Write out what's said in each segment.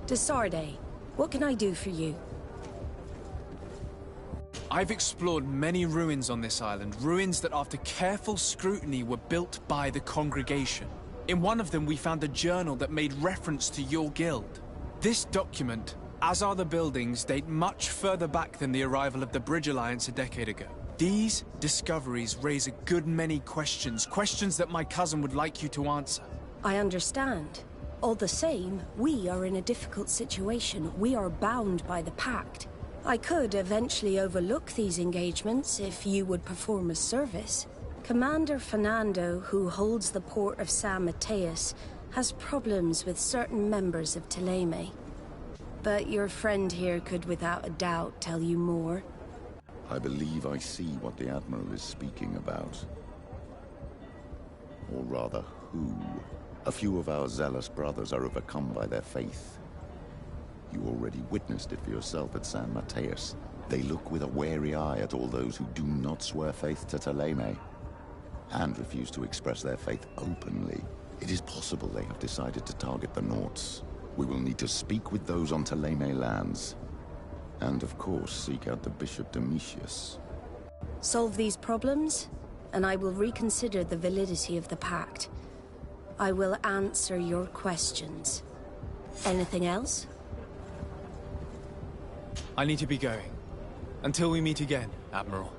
Desarde, what can I do for you? I've explored many ruins on this island, ruins that after careful scrutiny were built by the congregation. In one of them we found a journal that made reference to your guild. This document, as are the buildings, date much further back than the arrival of the Bridge Alliance a decade ago. These discoveries raise a good many questions, questions that my cousin would like you to answer. I understand. All the same, we are in a difficult situation. We are bound by the Pact. I could eventually overlook these engagements if you would perform a service. Commander Fernando, who holds the port of San Mateus, has problems with certain members of Teleme. But your friend here could without a doubt tell you more. I believe I see what the Admiral is speaking about. Or rather, who. A few of our zealous brothers are overcome by their faith. You already witnessed it for yourself at San Mateus. They look with a wary eye at all those who do not swear faith to Teleme, and refuse to express their faith openly. It is possible they have decided to target the Nauts. We will need to speak with those on Teleme lands. And of course, seek out the Bishop Domitius. Solve these problems, and I will reconsider the validity of the Pact. I will answer your questions. Anything else? I need to be going. Until we meet again, Admiral.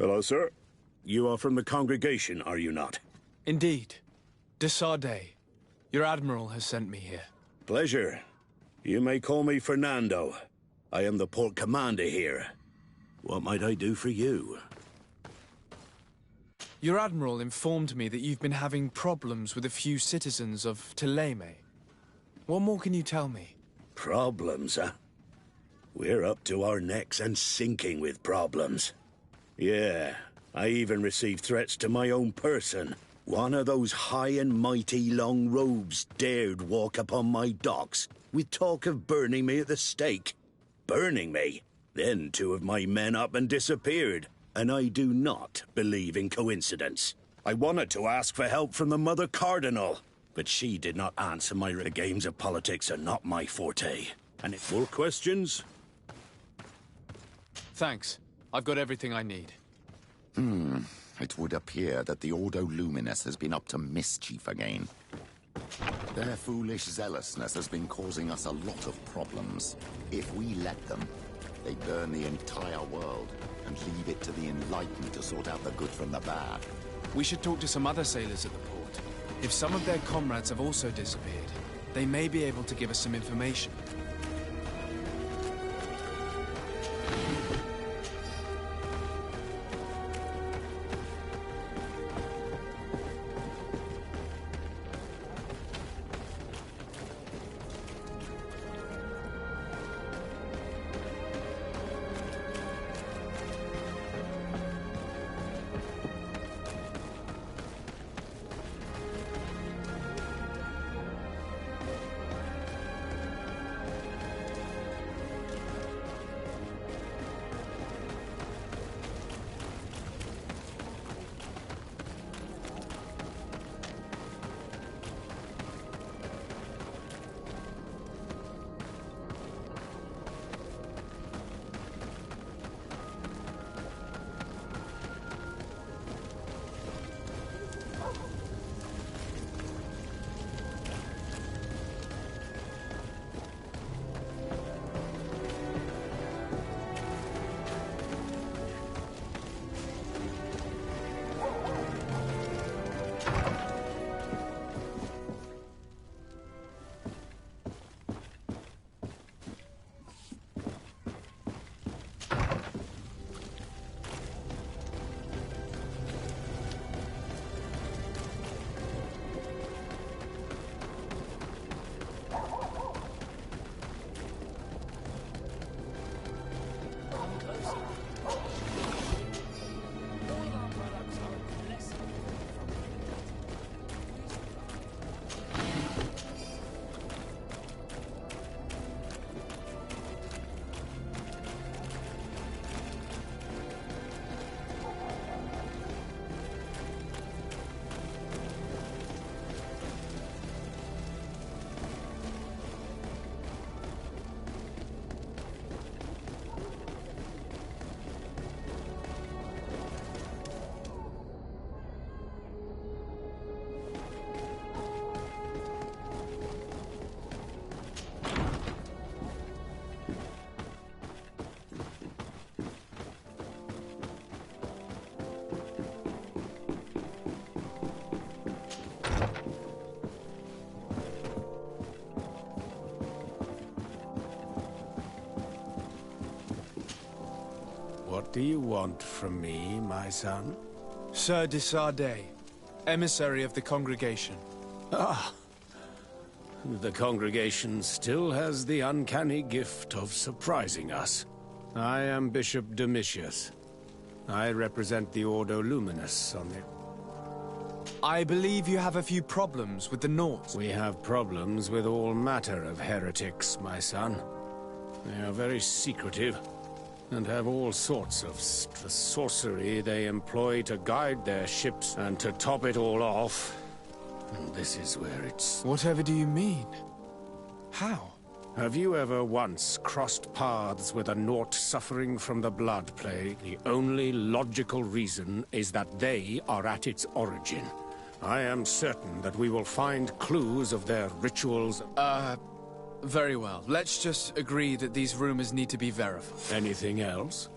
Hello, sir. You are from the congregation, are you not? Indeed. Desarde. Your Admiral has sent me here. Pleasure. You may call me Fernando. I am the port commander here. What might I do for you? Your Admiral informed me that you've been having problems with a few citizens of Teleme. What more can you tell me? Problems, huh? We're up to our necks and sinking with problems. Yeah, I even received threats to my own person. One of those high and mighty long robes dared walk upon my docks with talk of burning me at the stake. Burning me? Then two of my men up and disappeared, and I do not believe in coincidence. I wanted to ask for help from the Mother Cardinal, but she did not answer my games of politics are not my forte. And if more questions? Thanks. I've got everything I need. It would appear that the Ordo Luminous has been up to mischief again. Their foolish zealousness has been causing us a lot of problems. If we let them, they burn the entire world and leave it to the enlightened to sort out the good from the bad. We should talk to some other sailors at the port. If some of their comrades have also disappeared, they may be able to give us some information. What do you want from me, my son? Sir de Sardet, emissary of the congregation. Ah, the congregation still has the uncanny gift of surprising us. I am Bishop Domitius. I represent the Ordo Luminous on the... I believe you have a few problems with the Nauts. We have problems with all matter of heretics, my son. They are very secretive, and have all sorts of the sorcery they employ to guide their ships, and to top it all off. And this is where it's... Whatever do you mean? How? Have you ever once crossed paths with a Naut suffering from the blood plague? The only logical reason is that they are at its origin. I am certain that we will find clues of their rituals. Very well. Let's just agree that these rumors need to be verified. Anything else?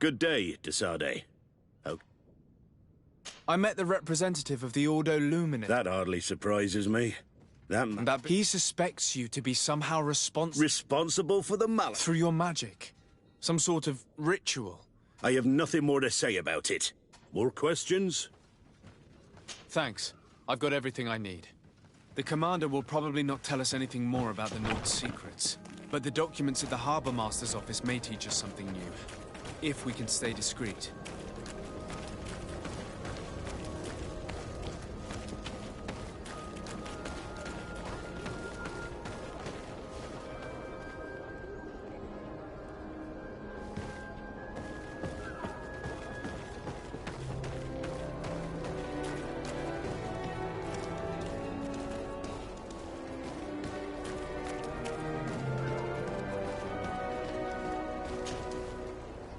Good day, Desade. Oh, I met the representative of the Ordo Luminate. that hardly surprises me. He suspects you to be somehow Responsible for the malady. through your magic. Some sort of ritual. I have nothing more to say about it. More questions? Thanks. I've got everything I need. The commander will probably not tell us anything more about the Nord's secrets, but the documents at the Harbor Master's office may teach us something new, if we can stay discreet.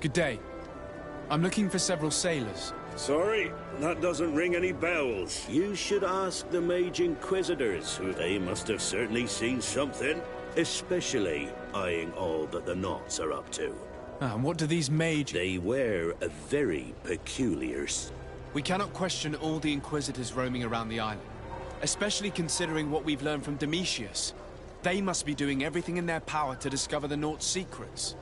Good day. I'm looking for several sailors. Sorry, that doesn't ring any bells. You should ask the Mage Inquisitors, who they must have certainly seen something, especially eyeing all that the Knots are up to. And what do these mage... They wear a very peculiar... We cannot question all the Inquisitors roaming around the island, especially considering what we've learned from Domitius. They must be doing everything in their power to discover the Nord's secrets.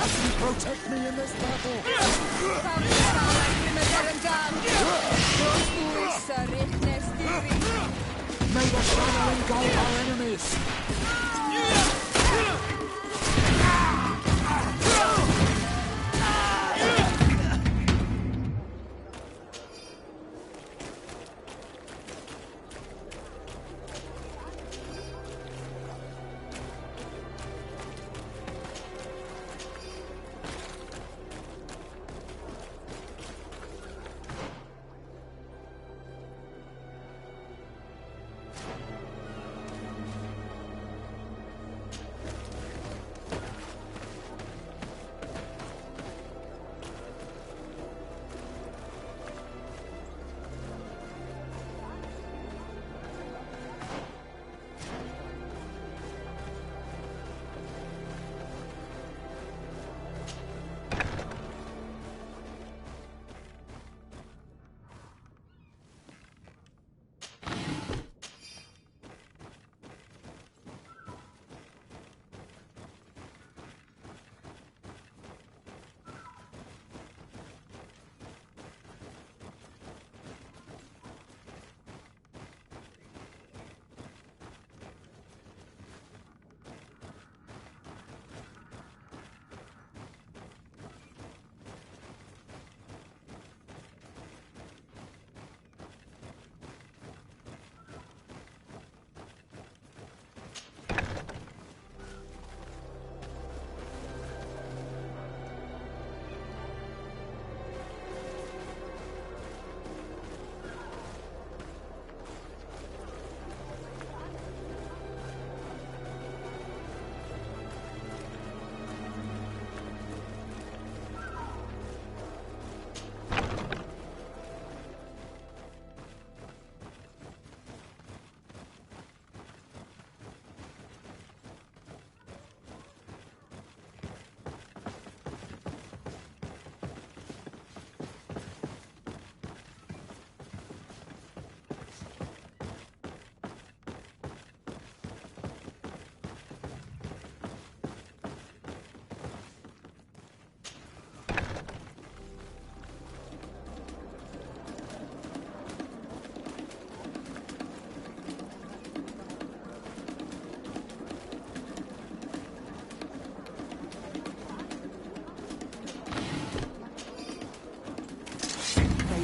Protect me in this battle! May the shadow engulf our enemies!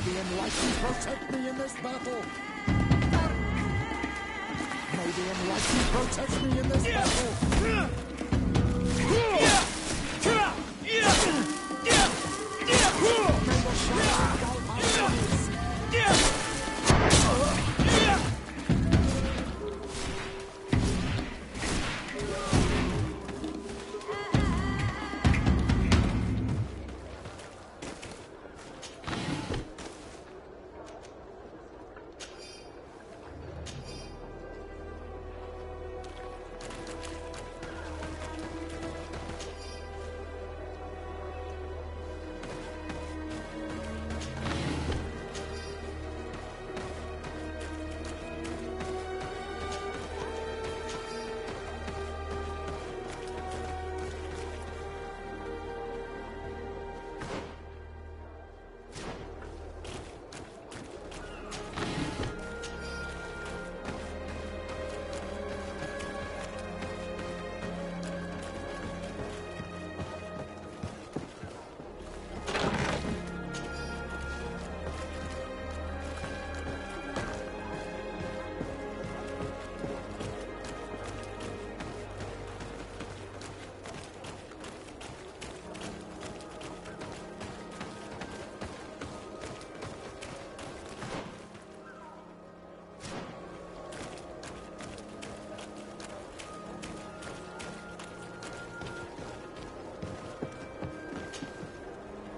Enlighten, protect me in this battle! May the Enlighten protect me in this battle! May the shadow engulf our enemies!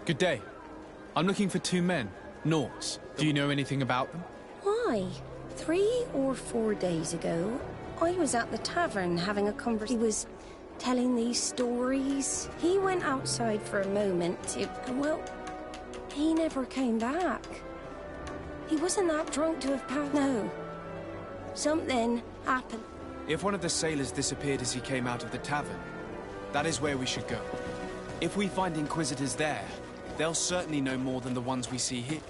Good day. I'm looking for two men, Norse. Do you know anything about them? Why? 3 or 4 days ago, I was at the tavern having a conversation. He was telling these stories. He went outside for a moment. Well, he never came back. He wasn't that drunk to have passed. No. Something happened. If one of the sailors disappeared as he came out of the tavern, that is where we should go. If we find Inquisitors there, they'll certainly know more than the ones we see here.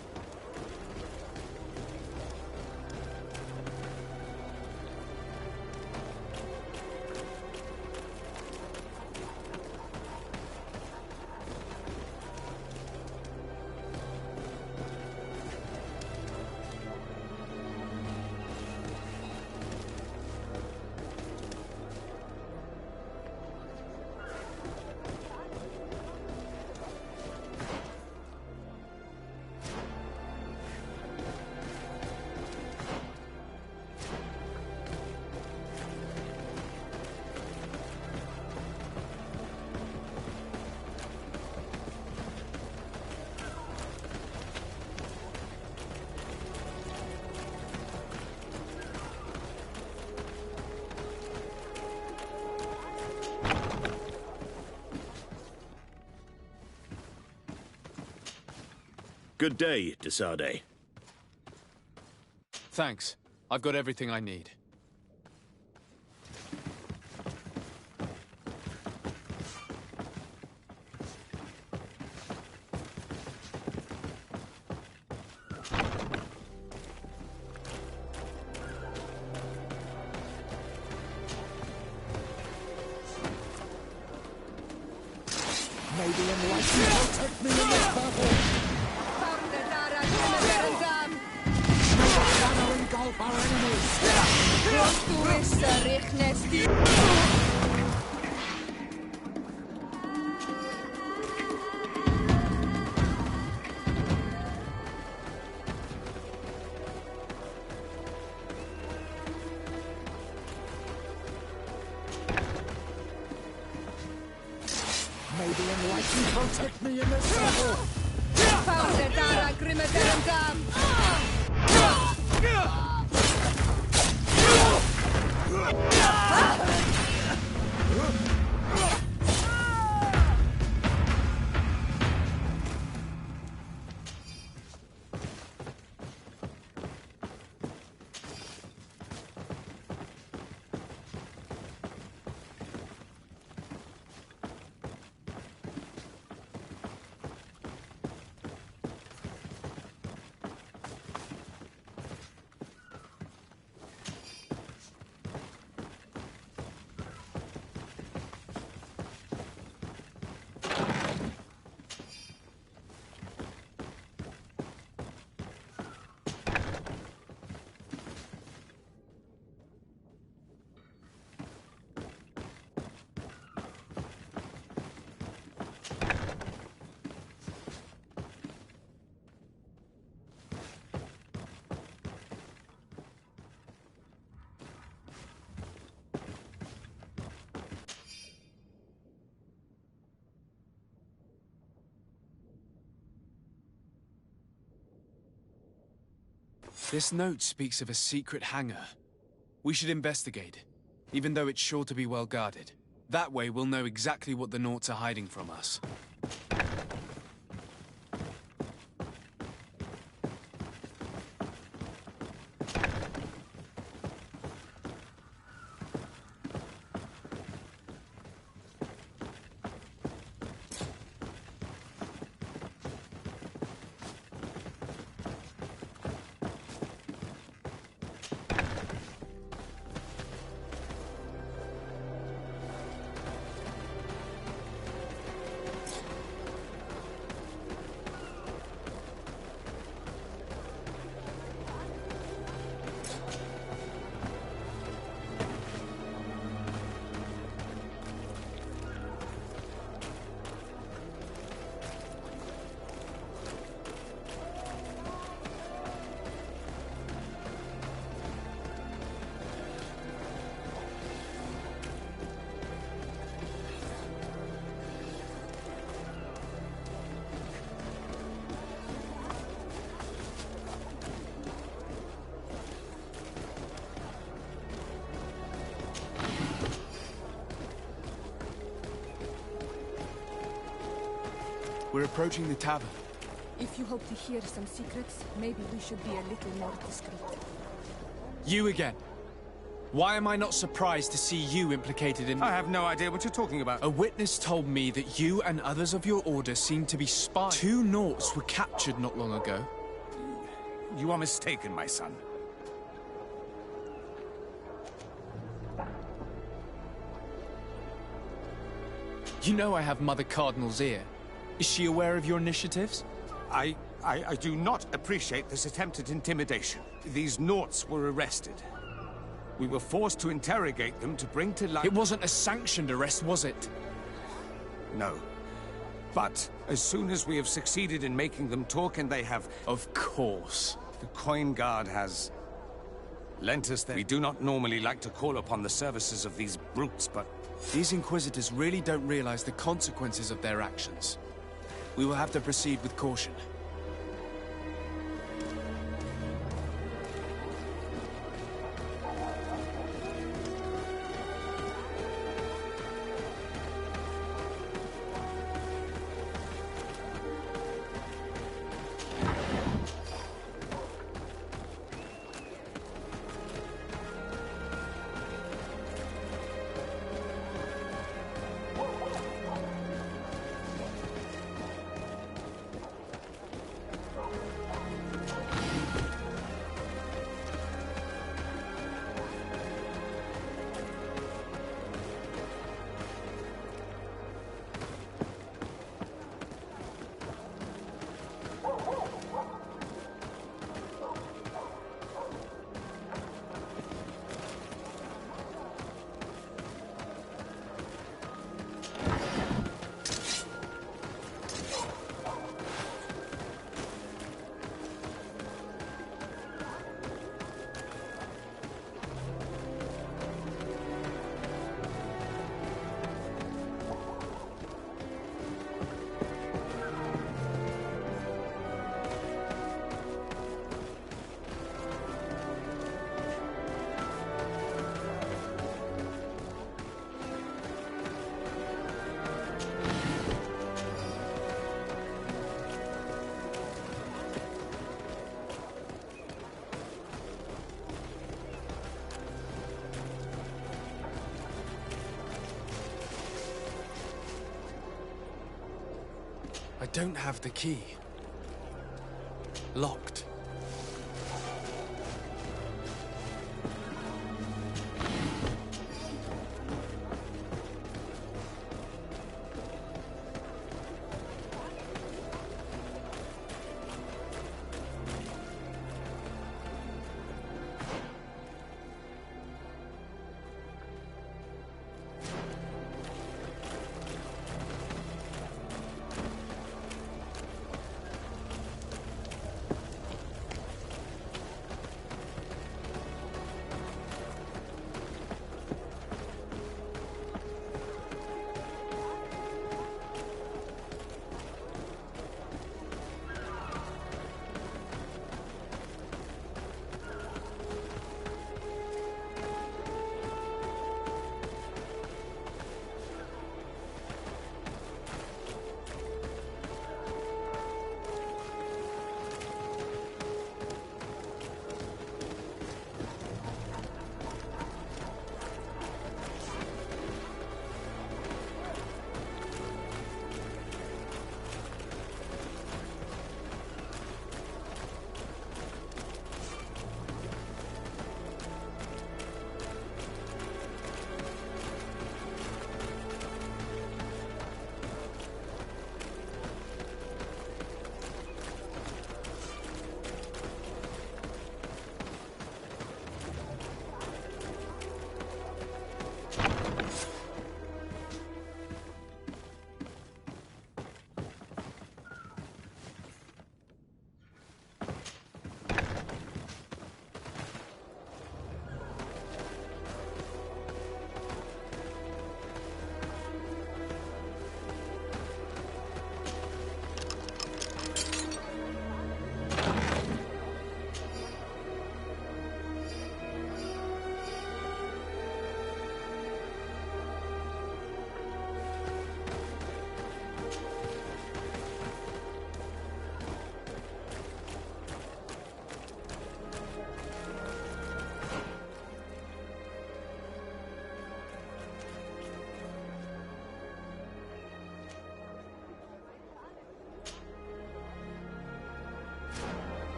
Good day, Desade. Thanks. I've got everything I need. May the enlightened protect me in this battle! May the banner engulf our enemies! May the enlightened protect me in this battle! This note speaks of a secret hangar. We should investigate, even though it's sure to be well guarded. That way we'll know exactly what the Naughts are hiding from us. We're approaching the tavern. If you hope to hear some secrets, maybe we should be a little more discreet. You again. Why am I not surprised to see you implicated in... I have no idea what you're talking about. A witness told me that you and others of your order seem to be spies. 2 Nauts were captured not long ago. You are mistaken, my son. You know I have Mother Cardinal's ear. Is she aware of your initiatives? I do not appreciate this attempted intimidation. These Nauts were arrested. We were forced to interrogate them to bring to light... It wasn't a sanctioned arrest, was it? No. But as soon as we have succeeded in making them talk and they have... Of course. The Coin Guard has lent us their... We do not normally like to call upon the services of these brutes, but... These Inquisitors really don't realize the consequences of their actions. We will have to proceed with caution. I don't have the key. Locked.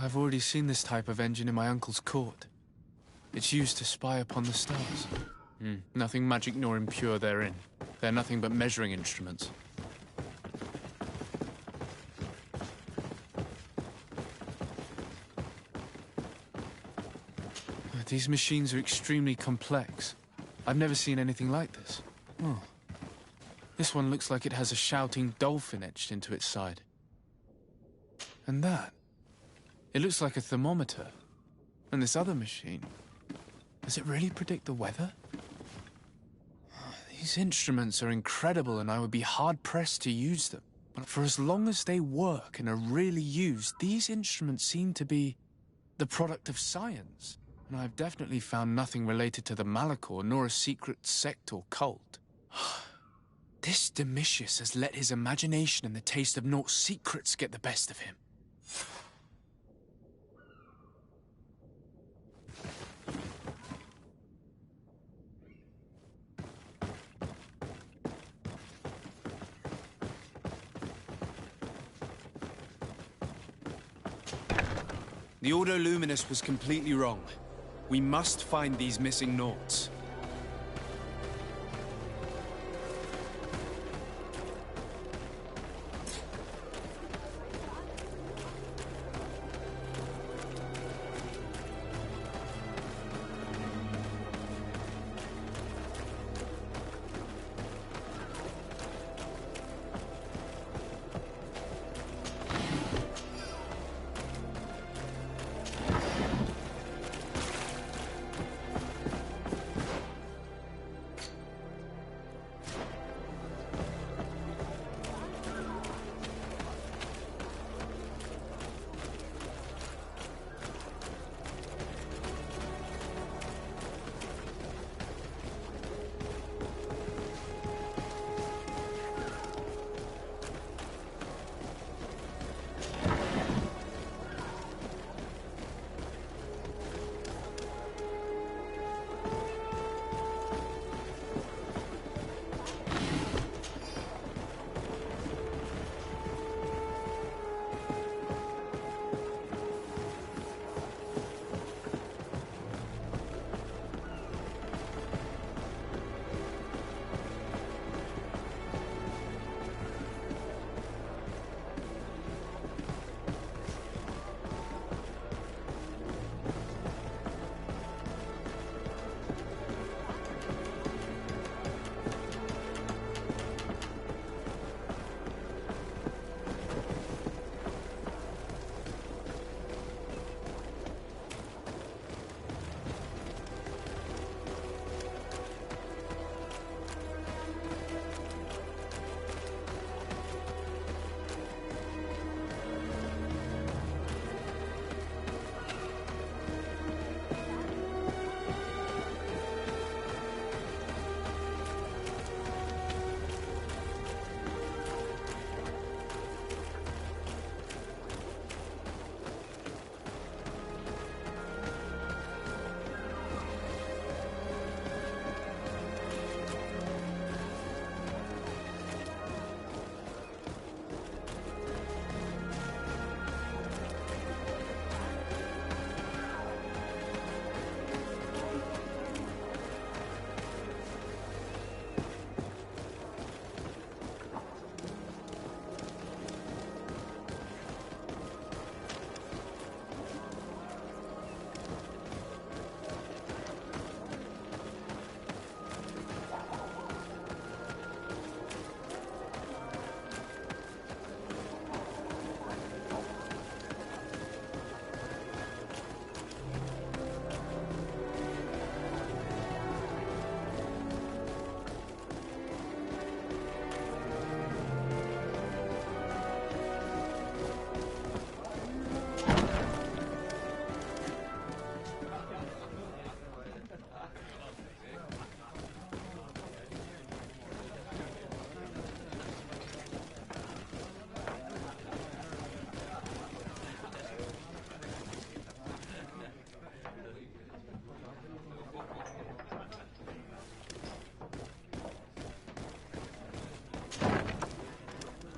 I've already seen this type of engine in my uncle's court. It's used to spy upon the stars. Nothing magic nor impure therein. They're nothing but measuring instruments. These machines are extremely complex. I've never seen anything like this. Oh. This one looks like it has a shouting dolphin etched into its side. And that. It looks like a thermometer. And this other machine. Does it really predict the weather? These instruments are incredible and I would be hard-pressed to use them. But for as long as they work and are really used, these instruments seem to be the product of science. And I've definitely found nothing related to the Malachor, nor a secret sect or cult. This Domitius has let his imagination and the taste of Naught's secrets get the best of him. The Ordo Luminous was completely wrong. We must find these missing Naughts.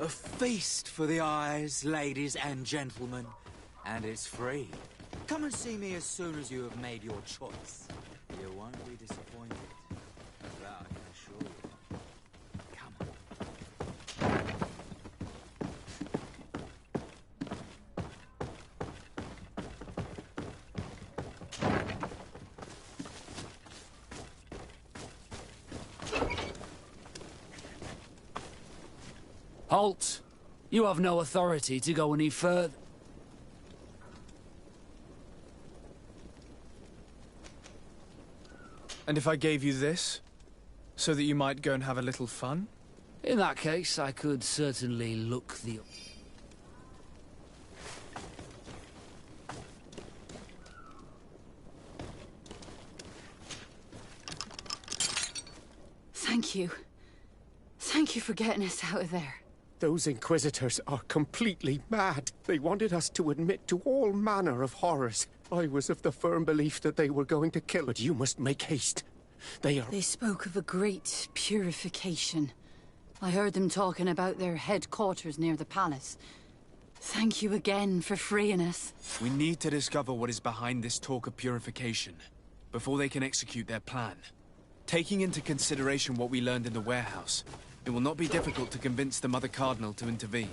A feast for the eyes, ladies and gentlemen. And it's free. Come and see me as soon as you have made your choice. You won't be disappointed. That I can assure you. Come on. Halt! You have no authority to go any further. And if I gave you this, so that you might go and have a little fun? In that case, I could certainly look the... Thank you. Thank you for getting us out of there. Those Inquisitors are completely mad. They wanted us to admit to all manner of horrors. I was of the firm belief that they were going to kill us. But you must make haste. They spoke of a great purification. I heard them talking about their headquarters near the palace. Thank you again for freeing us. We need to discover what is behind this talk of purification, before they can execute their plan. Taking into consideration what we learned in the warehouse, it will not be difficult to convince the Mother Cardinal to intervene.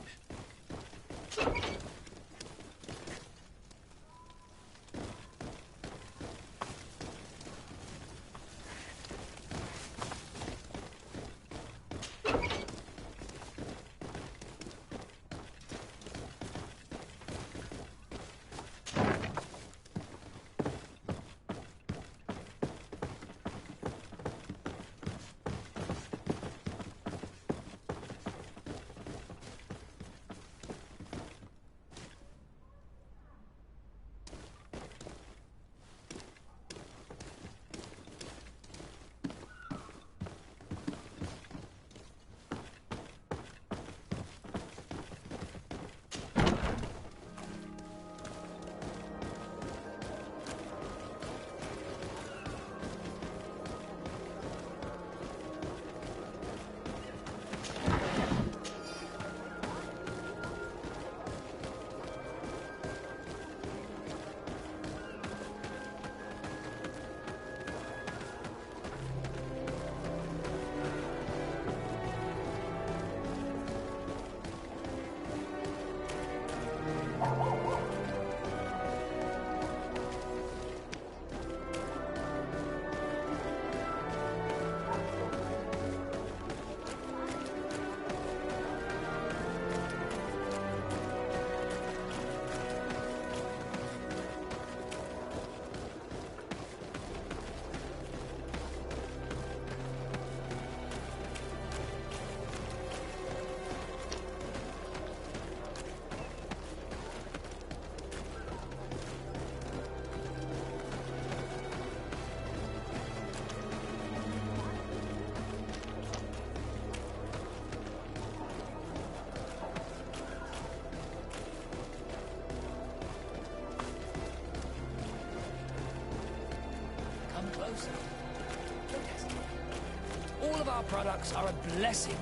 All of our products are a blessing.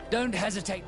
Don't hesitate.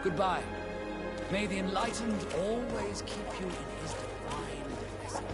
Goodbye. May the Enlightened always keep you in his divine blessing.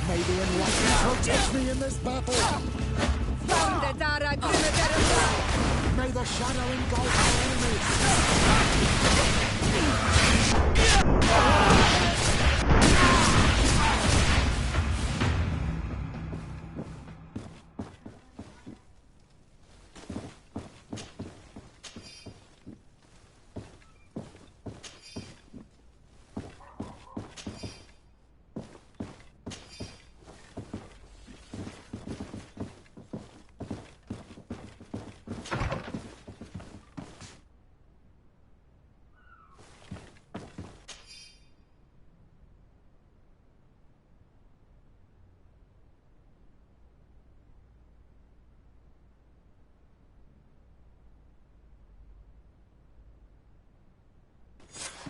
May the Enlightened protect me in this battle! May the shadow engulf our enemies!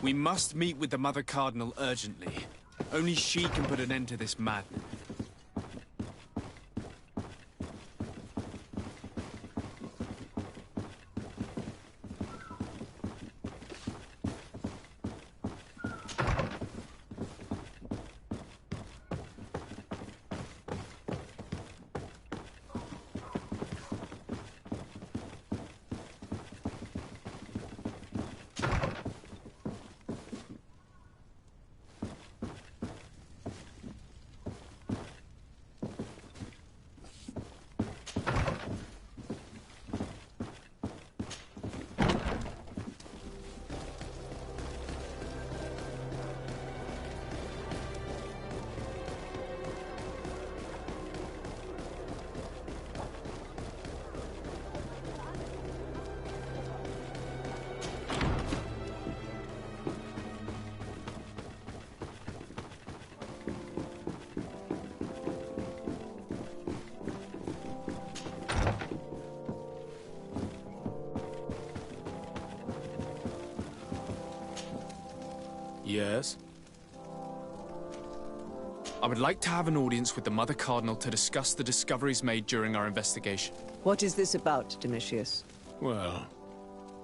We must meet with the Mother Cardinal urgently. Only she can put an end to this madness. Yes? I would like to have an audience with the Mother Cardinal to discuss the discoveries made during our investigation. What is this about, Domitius? Well,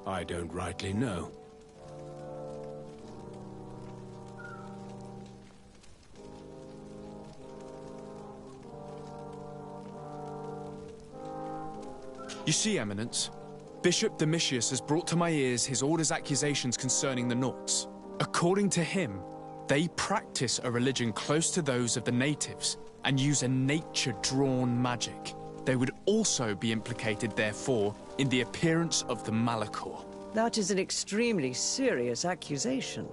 I don't rightly know. You see, Eminence, Bishop Domitius has brought to my ears his order's accusations concerning the Nauts. According to him, they practice a religion close to those of the natives and use a nature-drawn magic. They would also be implicated, therefore, in the appearance of the Malachor. That is an extremely serious accusation.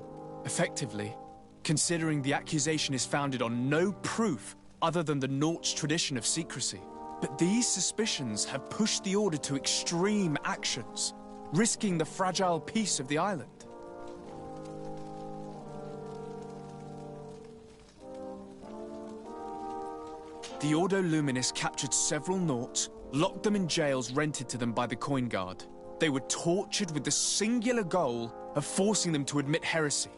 Effectively, considering the accusation is founded on no proof other than the Nauts' tradition of secrecy. But these suspicions have pushed the Order to extreme actions, risking the fragile peace of the island. The Ordo Luminis captured several Nauts, locked them in jails rented to them by the Coin Guard. They were tortured with the singular goal of forcing them to admit heresy.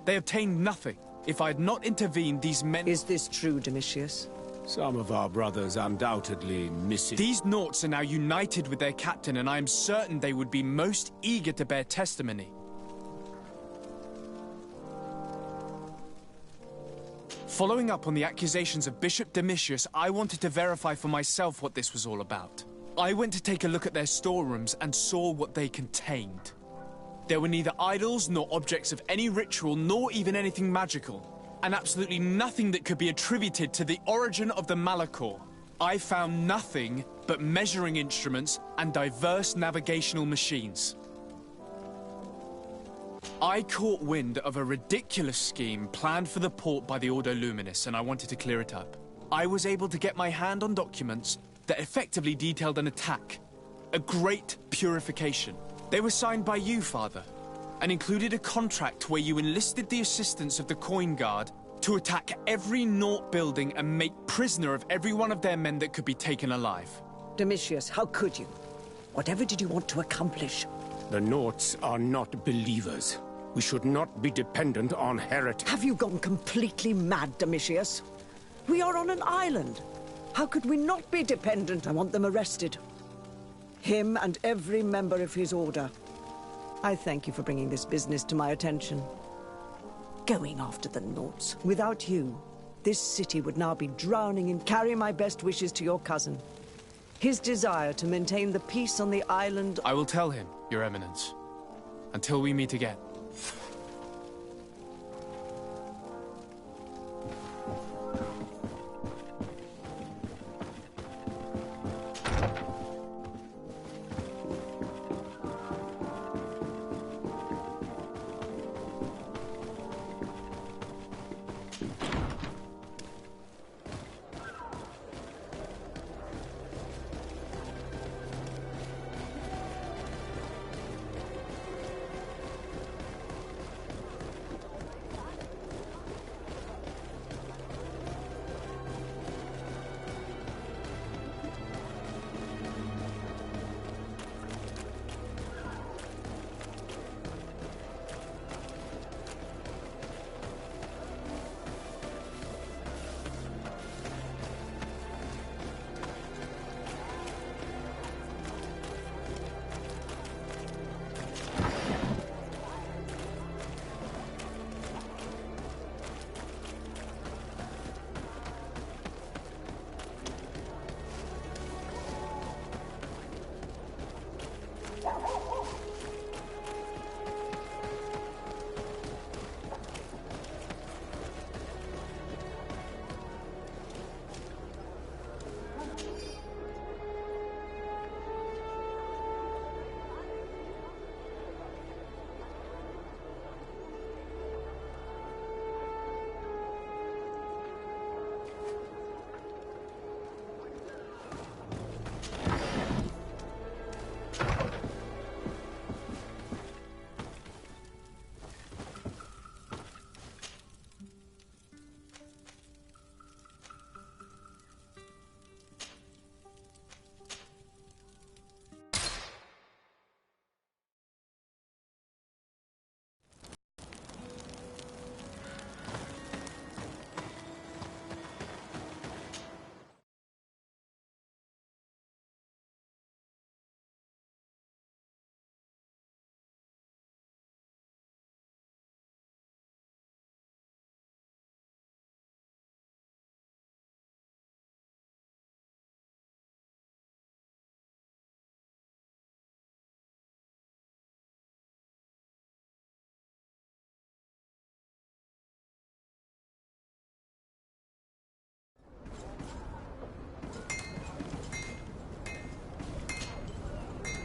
They obtained nothing. If I had not intervened, these men— Is this true, Domitius? Some of our brothers undoubtedly miss it. These Nauts are now united with their captain, and I am certain they would be most eager to bear testimony. Following up on the accusations of Bishop Domitius, I wanted to verify for myself what this was all about. I went to take a look at their storerooms and saw what they contained. There were neither idols nor objects of any ritual, nor even anything magical, and absolutely nothing that could be attributed to the origin of the Malachor. I found nothing but measuring instruments and diverse navigational machines. I caught wind of a ridiculous scheme planned for the port by the Ordo Luminis, and I wanted to clear it up. I was able to get my hand on documents that effectively detailed an attack. A great purification. They were signed by you, Father, and included a contract where you enlisted the assistance of the Coin Guard to attack every Naught building and make prisoner of every one of their men that could be taken alive. Domitius, how could you? Whatever did you want to accomplish? The Naughts are not believers. We should not be dependent on heretics. Have you gone completely mad, Domitius? We are on an island. How could we not be dependent? I want them arrested. Him and every member of his order. I thank you for bringing this business to my attention. Going after the Naughts. Without you, this city would now be drowning in. Carry my best wishes to your cousin. His desire to maintain the peace on the island... I will tell him, Your Eminence. Until we meet again.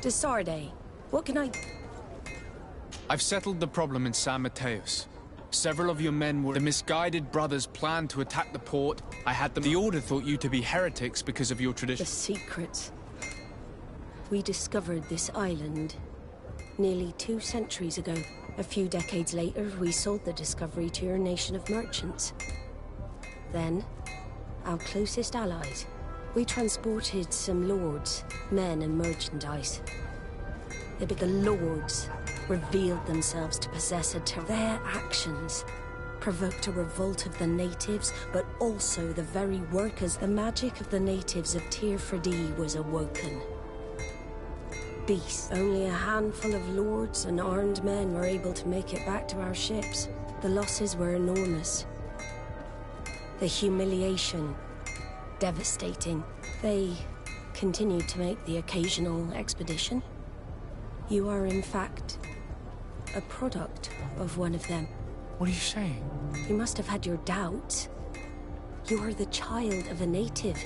Desarde, what can I... I've settled the problem in San Mateus. Several of your men were... The misguided brothers planned to attack the port. I had them... The Order thought you to be heretics because of your tradition. The secrets. We discovered this island nearly 2 centuries ago. A few decades later, we sold the discovery to your nation of merchants. Then, our closest allies. We transported some lords, men and merchandise. The lords revealed themselves to possess their actions provoked a revolt of the natives, but also the very workers. The magic of the natives of Tir Freddy was awoken. Beasts. Only a handful of lords and armed men were able to make it back to our ships. The losses were enormous. The humiliation, devastating. They continued to make the occasional expedition. You are, in fact, a product of one of them. What are you saying? You must have had your doubts. You are the child of a native.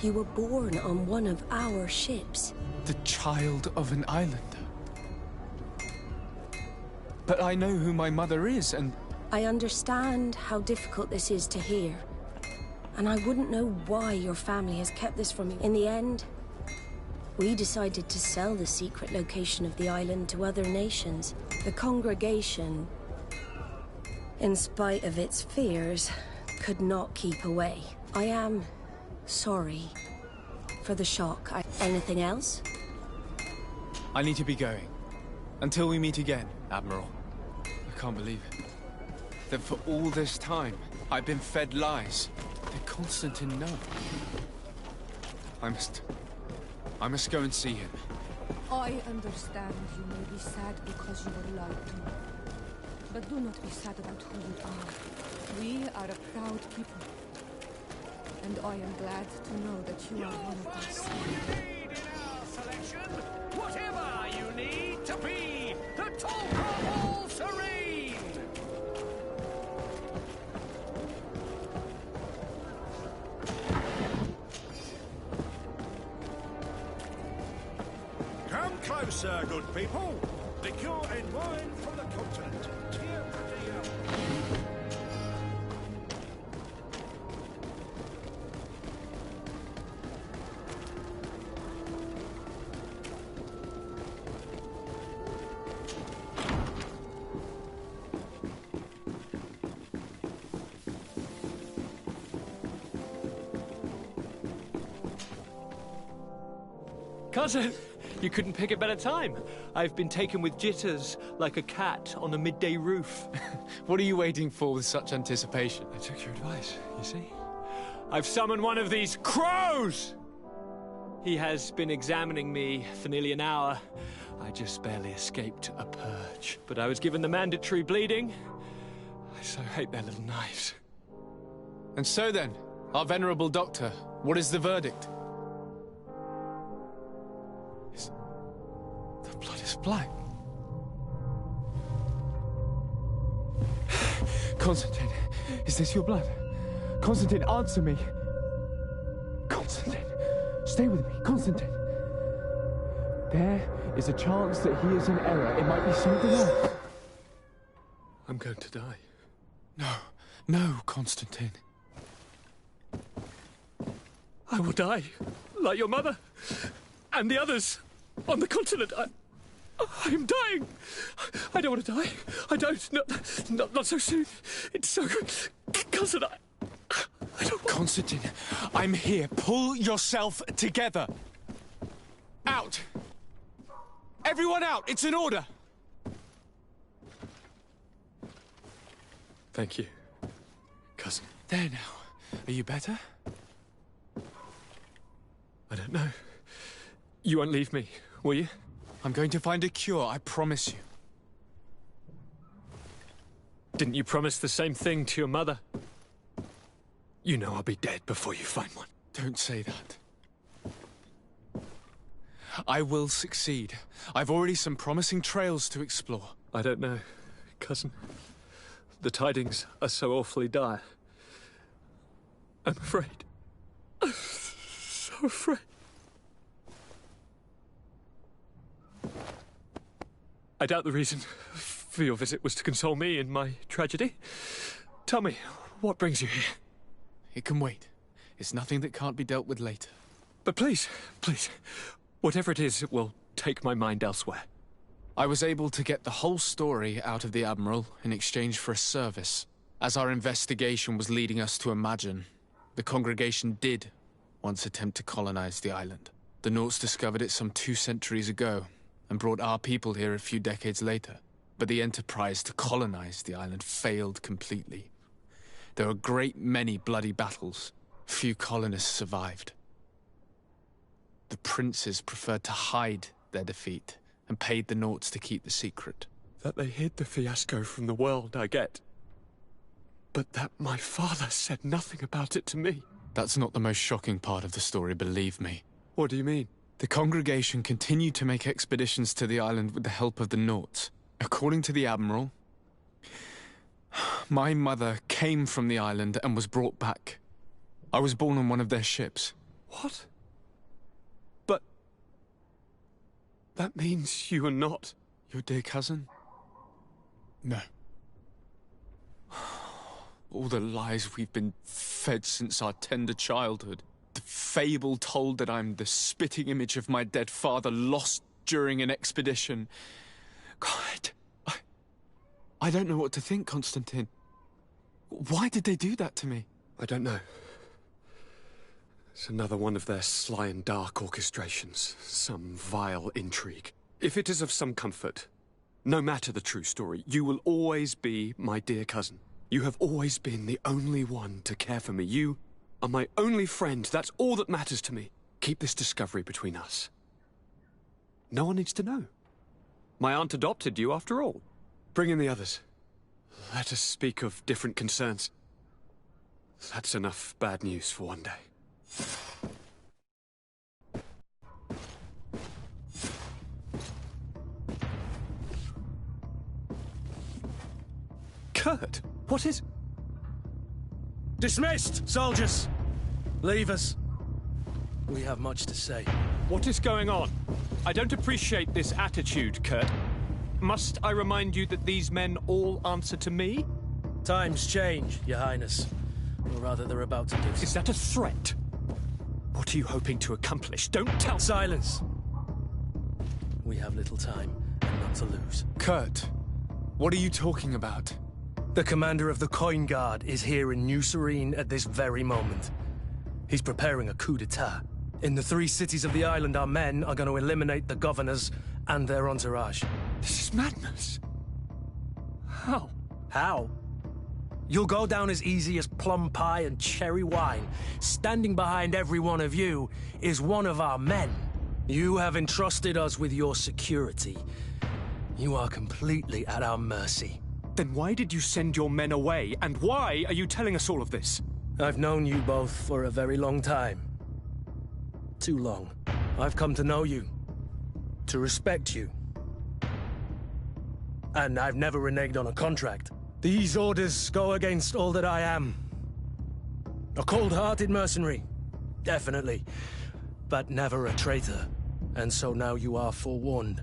You were born on one of our ships. The child of an islander? But I know who my mother is, and... I understand how difficult this is to hear. And I wouldn't know why your family has kept this from you. In the end, we decided to sell the secret location of the island to other nations. The congregation, in spite of its fears, could not keep away. I am sorry for the shock. Anything else? I need to be going. Until we meet again, Admiral. I can't believe it. That for all this time, I've been fed lies. Did Constantine know? I must go and see him. I understand you may be sad because you were lied to. But do not be sad about who you are. We are a proud people. And I am glad to know that you are one of us. Whatever you need to be the top of all serene! Come closer, good people. Liqueur and wine from the continent. Tear pretty up. Cousin, you couldn't pick a better time. I've been taken with jitters, like a cat on a midday roof. What are you waiting for with such anticipation? I took your advice, you see. I've summoned one of these crows! He has been examining me for nearly an hour. I just barely escaped a purge. But I was given the mandatory bleeding. I so hate their little knives. And so then, our venerable doctor, what is the verdict? The blood is black. Constantine, is this your blood? Constantine, answer me. Constantine, stay with me. Constantine. There is a chance that he is in error. It might be something else. I'm going to die. No, Constantine. I will die, like your mother, and the others on the continent. I'm dying. I don't want to die. I don't. Not so soon. It's so good. Cousin, I don't want... Constantine, I'm here. Pull yourself together. Out. Everyone out. It's an order. Thank you, cousin. There now. Are you better? I don't know. You won't leave me, will you? I'm going to find a cure, I promise you. Didn't you promise the same thing to your mother? You know I'll be dead before you find one. Don't say that. I will succeed. I've already some promising trails to explore. I don't know, cousin. The tidings are so awfully dire. I'm afraid. I'm so afraid. I doubt the reason for your visit was to console me in my tragedy. Tell me, what brings you here? It can wait. It's nothing that can't be dealt with later. But please, whatever it is, it will take my mind elsewhere. I was able to get the whole story out of the Admiral in exchange for a service. As our investigation was leading us to imagine, the congregation did once attempt to colonize the island. The Nauts discovered it some 2 centuries ago, and brought our people here a few decades later. But the enterprise to colonize the island failed completely. There were a great many bloody battles. Few colonists survived. The princes preferred to hide their defeat, and paid the Nauts to keep the secret. That they hid the fiasco from the world, I get. But that my father said nothing about it to me. That's not the most shocking part of the story, believe me. What do you mean? The congregation continued to make expeditions to the island with the help of the Nauts. According to the Admiral, my mother came from the island and was brought back. I was born on one of their ships. What? But... that means you are not... your dear cousin? No. All the lies we've been fed since our tender childhood. The fable told that I'm the spitting image of my dead father lost during an expedition. God, I don't know what to think, Constantine. Why did they do that to me? I don't know. It's another one of their sly and dark orchestrations. Some vile intrigue. If it is of some comfort, no matter the true story, you will always be my dear cousin. You have always been the only one to care for me. You are my only friend. That's all that matters to me. Keep this discovery between us. No one needs to know. My aunt adopted you after all. Bring in the others. Let us speak of different concerns. That's enough bad news for one day. Kurt, what is... Dismissed, soldiers! Leave us. We have much to say. What is going on? I don't appreciate this attitude, Kurt. Must I remind you that these men all answer to me? Times change, Your Highness. Or rather, they're about to do so. Is that a threat? What are you hoping to accomplish? Don't tell... Silence! We have little time, and not to lose. Kurt, what are you talking about? The commander of the Coin Guard is here in New Serene at this very moment. He's preparing a coup d'etat. In the 3 cities of the island, our men are going to eliminate the governors and their entourage. This is madness. How? How? You'll go down as easy as plum pie and cherry wine. Standing behind every one of you is one of our men. You have entrusted us with your security. You are completely at our mercy. Then why did you send your men away? And why are you telling us all of this? I've known you both for a very long time. Too long. I've come to know you. To respect you. And I've never reneged on a contract. These orders go against all that I am. A cold-hearted mercenary. Definitely. But never a traitor. And so now you are forewarned.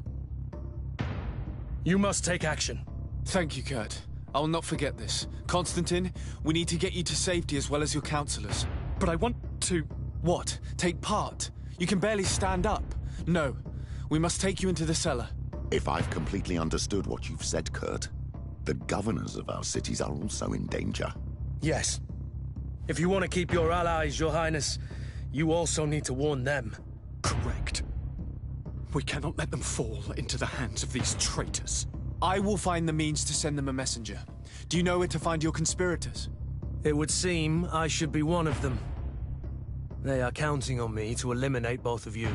You must take action. Thank you, Kurt. I'll not forget this. Constantine, we need to get you to safety as well as your counselors. But I want to... What? Take part? You can barely stand up. No. We must take you into the cellar. If I've completely understood what you've said, Kurt, the governors of our cities are also in danger. Yes. If you want to keep your allies, Your Highness, you also need to warn them. Correct. We cannot let them fall into the hands of these traitors. I will find the means to send them a messenger. Do you know where to find your conspirators? It would seem I should be one of them. They are counting on me to eliminate both of you.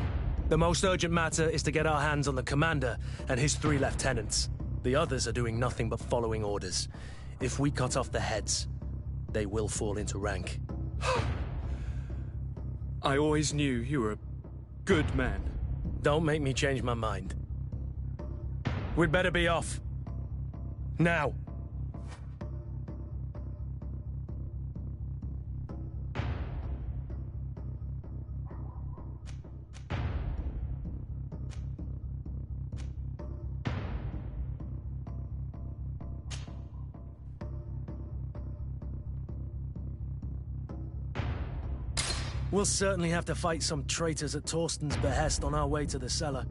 The most urgent matter is to get our hands on the commander and his 3 lieutenants. The others are doing nothing but following orders. If we cut off their heads, they will fall into rank. I always knew you were a good man. Don't make me change my mind. We'd better be off. Now. We'll certainly have to fight some traitors at Torsten's behest on our way to the cellar.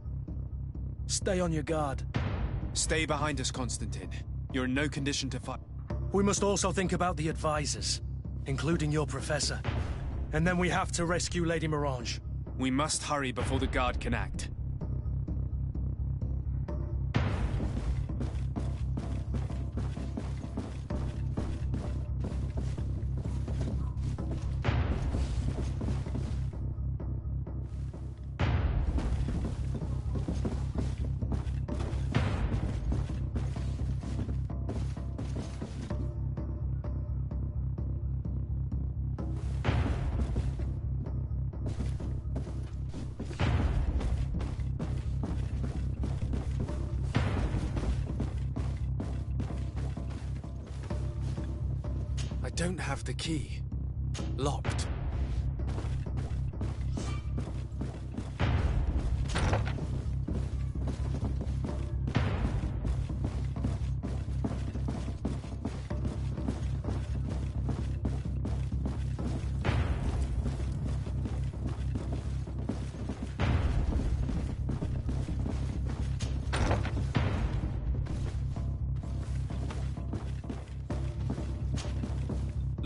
Stay on your guard. Stay behind us, Constantine. You're in no condition to fight. We must also think about the advisors, including your professor. And then we have to rescue Lady Morange. We must hurry before the guard can act. I don't have the key. Locked.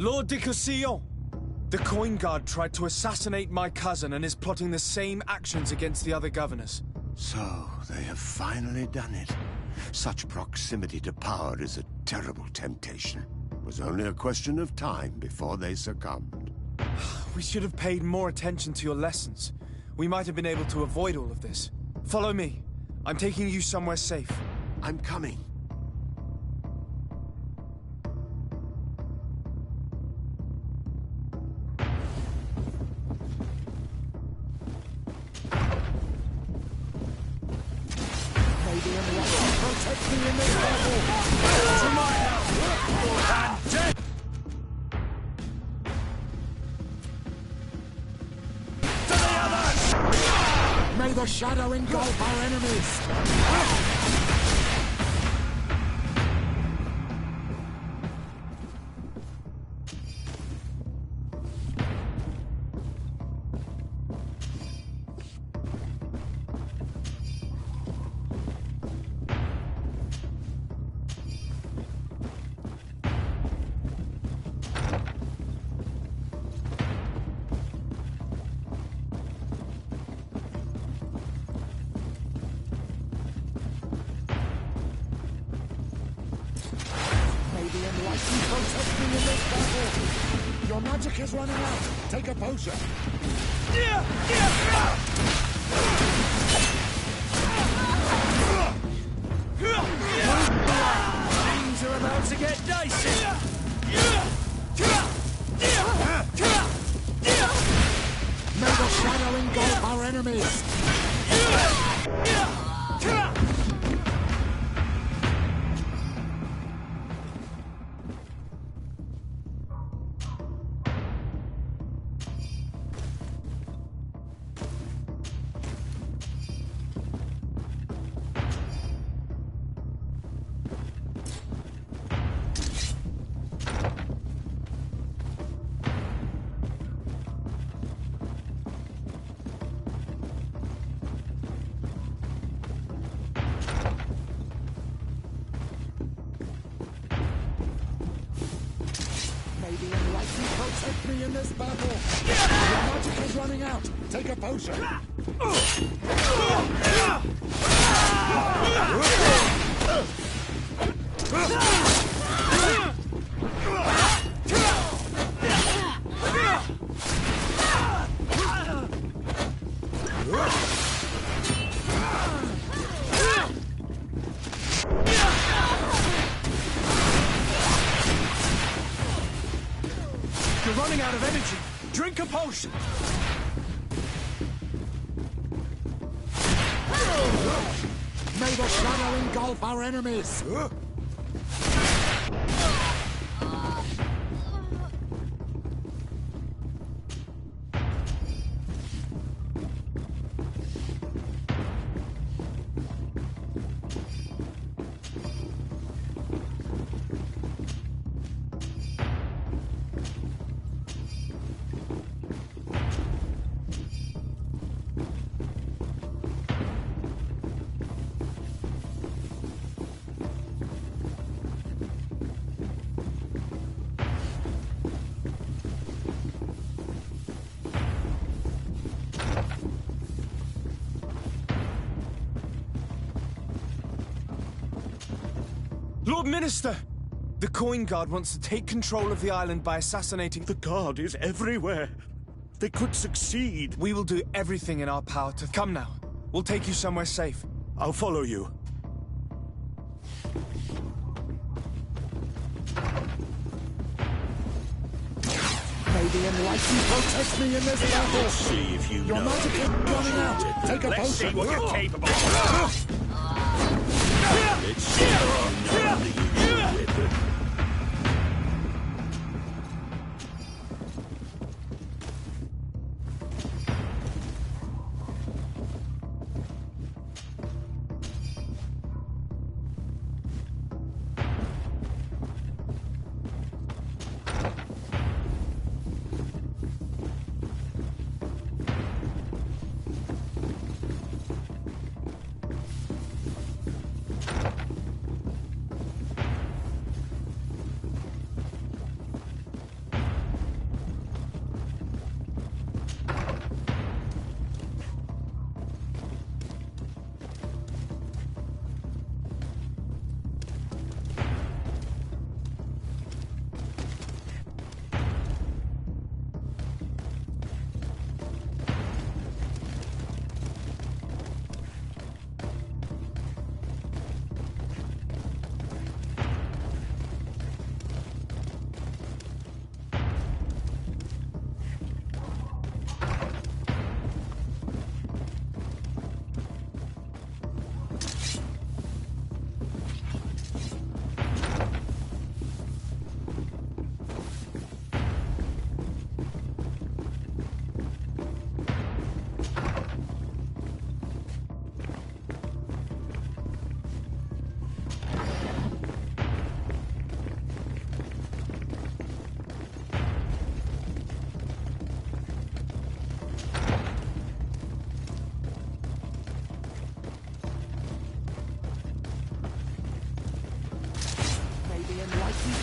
Lord de Cossillon! The Coin Guard tried to assassinate my cousin and is plotting the same actions against the other governors. So, they have finally done it. Such proximity to power is a terrible temptation. It was only a question of time before they succumbed. We should have paid more attention to your lessons. We might have been able to avoid all of this. Follow me. I'm taking you somewhere safe. I'm coming. Maybe anyone can protect me in this battle. To my help! And death! To the others! May the shadow engulf our enemies! Protect me in this battle! Your magic is running out! Take a potion! Things are about to get dicey! May the shadow engulf our enemies! Protect me in this battle! Your magic is running out! Take a potion! You're running out of energy. Drink a potion. May the shadow engulf our enemies! Lord Minister! The Coin Guard wants to take control of the island by assassinating... The Guard is everywhere. They could succeed. We will do everything in our power to... Come now. We'll take you somewhere safe. I'll follow you. May the enlightened protect me in this battle! Let's see if you Your know. magic is running out! Take a Let's potion! see what you're capable of. Let's see if you know the usual weapon.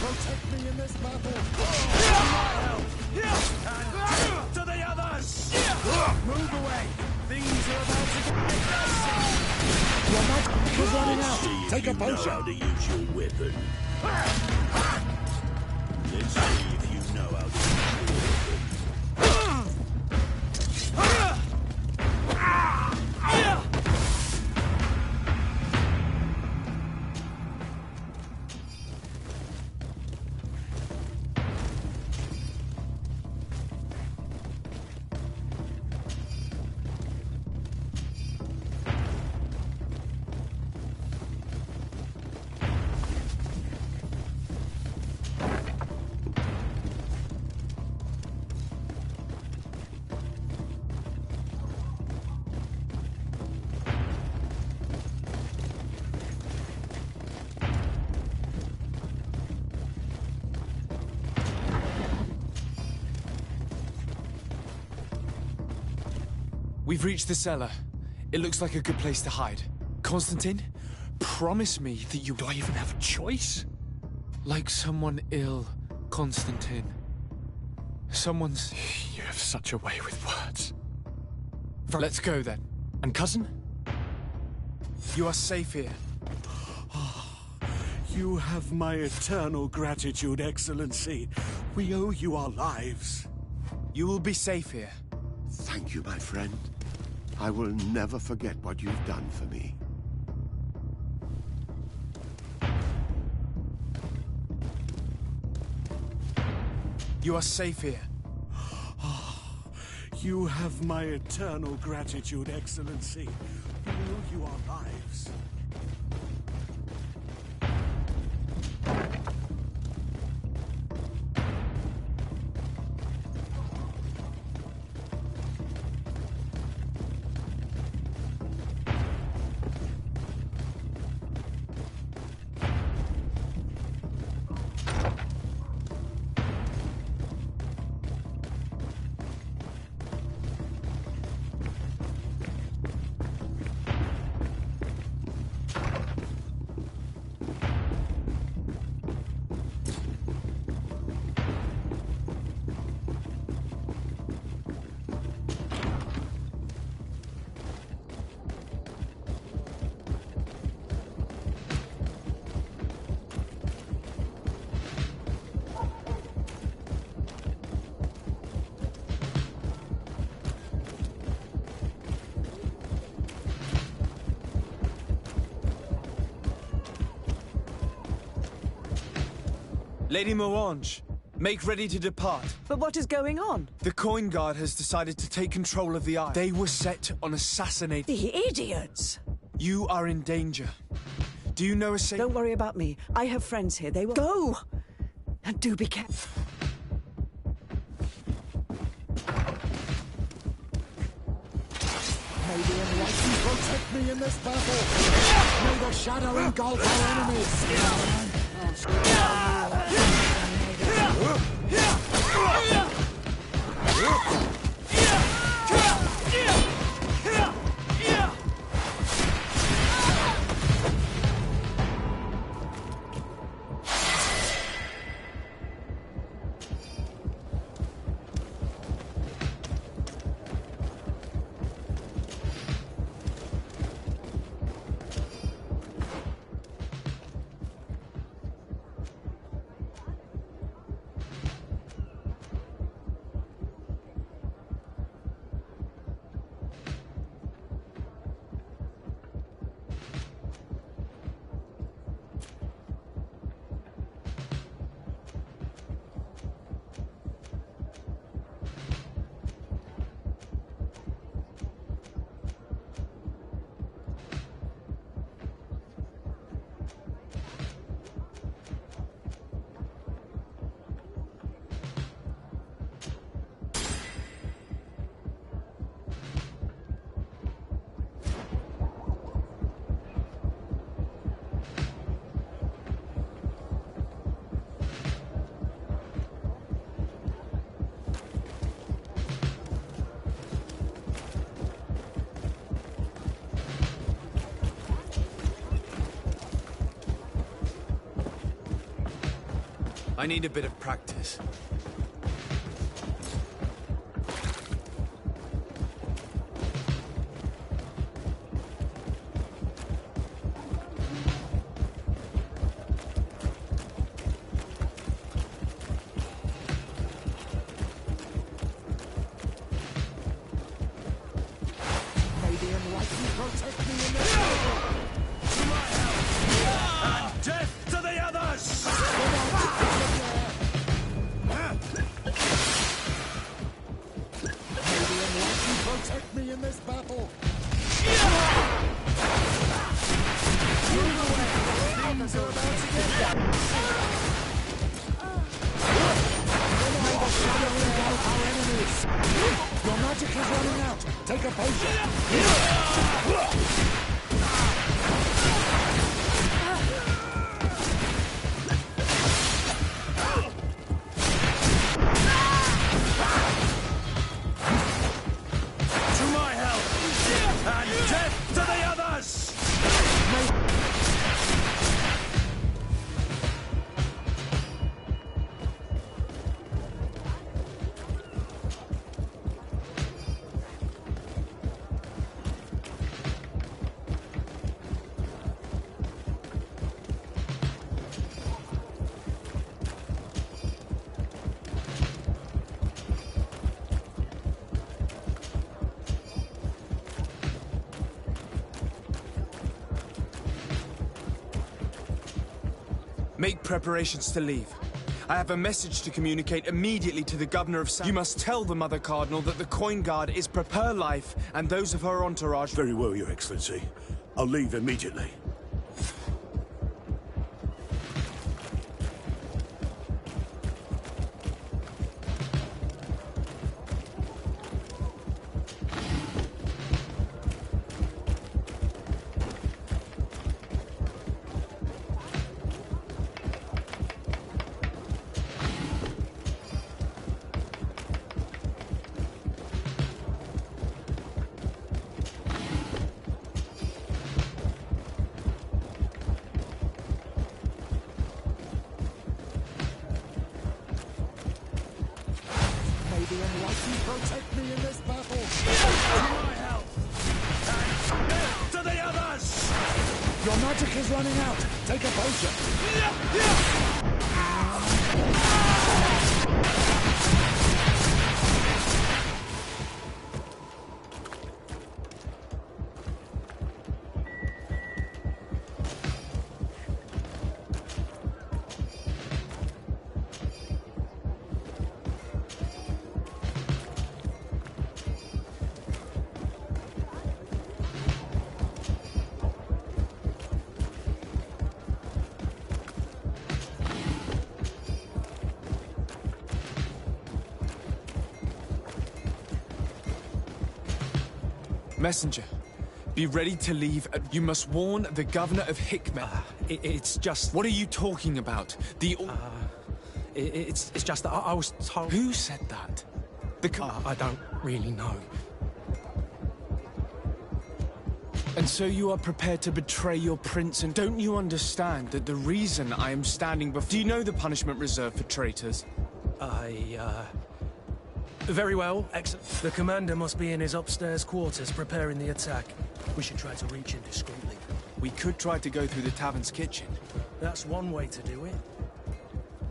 protect me in this battle. And to the others! Move away! Things are about to get messy! Your magic is running out. Take a potion. How to use your weapon. Let's see if you know how to use your weapon. We've reached the cellar. It looks like a good place to hide. Constantine, promise me that you... Do I even have a choice? Like someone ill, Constantine. Someone's... You have such a way with words. Let's go then. And cousin? You are safe here. You have my eternal gratitude, Excellency. We owe you our lives. You will be safe here. Thank you, my friend. I will never forget what you've done for me. You are safe here. You have my eternal gratitude, Excellency. We owe you our lives. Lady Morange, make ready to depart. But what is going on? The Coin Guard has decided to take control of the Isle. They were set on assassinating... The idiots! You are in danger. Do you know a safe... Don't worry about me. I have friends here. They will... Go! And do be careful. May the enlightened protect me in this battle. May the shadow engulf our enemies. I need a bit of practice. Make preparations to leave. I have a message to communicate immediately to the governor of Sam. You must tell the Mother Cardinal that the Coin Guard is her life and those of her entourage. Very well, Your Excellency. I'll leave immediately. Messenger, be ready to leave. You must warn the governor of Hickman. It's just... What are you talking about? It's just that I was told... Who said that? I don't really know. And so you are prepared to betray your prince, and don't you understand that the reason I am standing before... Do you know the punishment reserved for traitors? Very well, excellent. The commander must be in his upstairs quarters preparing the attack. We should try to reach him discreetly. We could try to go through the tavern's kitchen. That's one way to do it.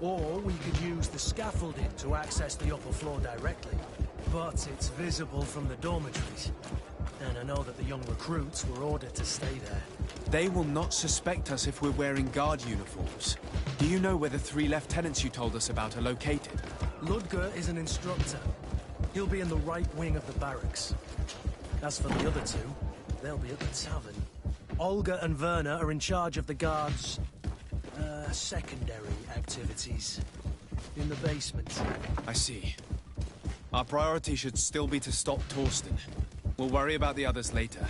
Or we could use the scaffolding to access the upper floor directly. But it's visible from the dormitories. And I know that the young recruits were ordered to stay there. They will not suspect us if we're wearing guard uniforms. Do you know where the 3 lieutenants you told us about are located? Ludger is an instructor. He'll be in the right wing of the barracks. As for the other 2, they'll be at the tavern. Olga and Werner are in charge of the guards' secondary activities in the basement. I see. Our priority should still be to stop Torsten. We'll worry about the others later.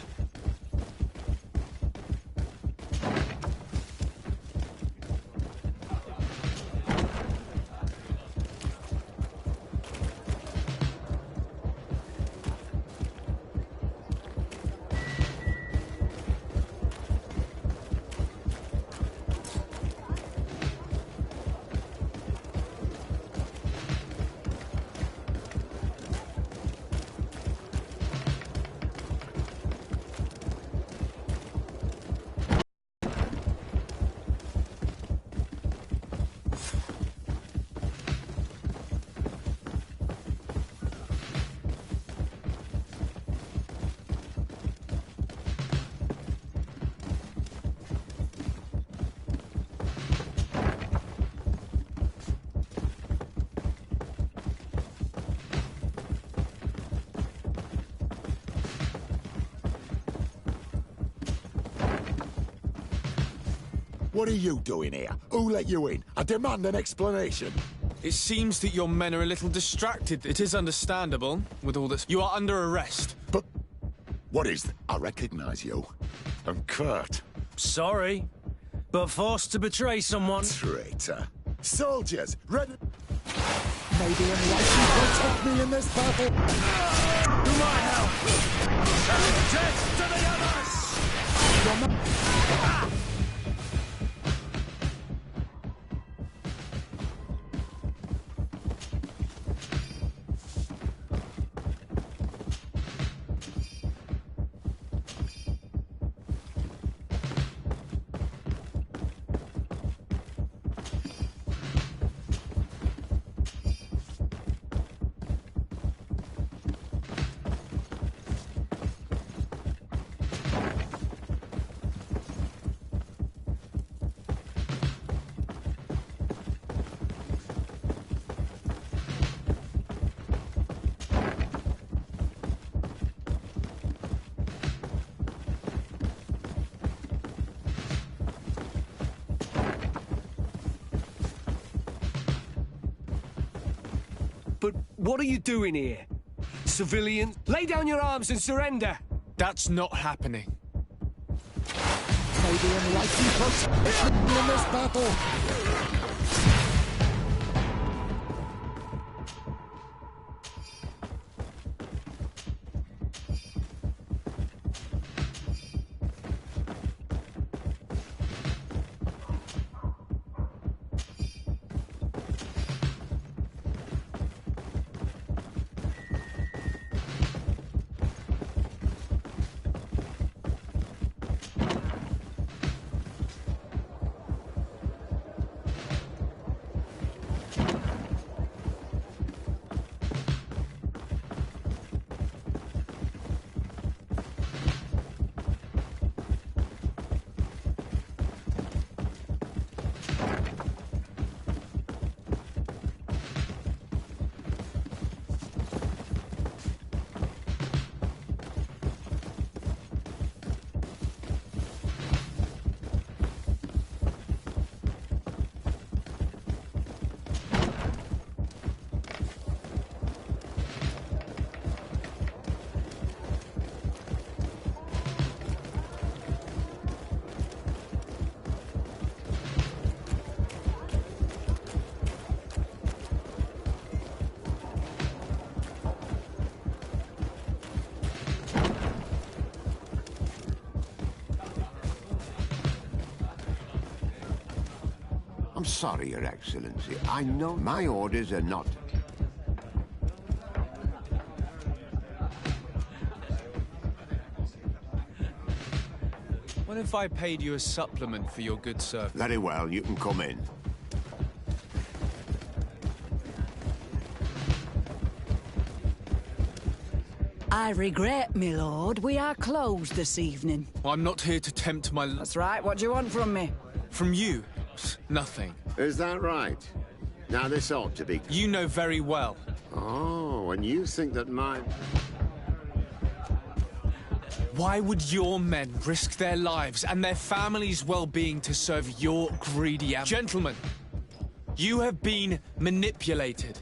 What are you doing here? Who let you in? I demand an explanation. It seems that your men are a little distracted. It is understandable, with all this. You are under arrest. But what is that? I recognize you. I'm Kurt. Sorry, but forced to betray someone. Traitor. Soldiers, ready. Maybe enlightenment will protect me in this battle. To my help! Death to the others! But what are you doing here? Civilian, lay down your arms and surrender! That's not happening. Maybe enlightenment protect me in this battle. I'm sorry, Your Excellency. I know my orders are not... What if I paid you a supplement for your good service? Very well, you can come in. I regret, my lord, we are closed this evening. I'm not here to tempt my... That's right, what do you want from me? From you? Nothing. Is that right? Now this ought to be... You know very well. Oh, and you think that my... Why would your men risk their lives and their families' well-being to serve your greedy Gentlemen, you have been manipulated.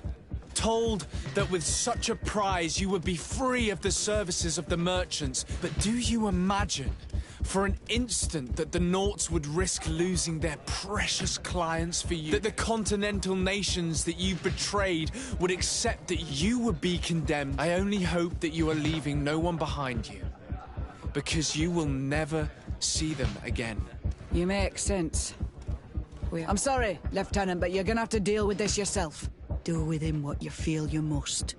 Told that with such a prize you would be free of the services of the merchants. But do you imagine for an instant that the Nauts would risk losing their precious clients for you? That the continental nations that you've betrayed would accept that you would be condemned? I only hope that you are leaving no one behind you, because you will never see them again. You make sense. I'm sorry, Lieutenant, but you're gonna have to deal with this yourself. Do with him what you feel you must.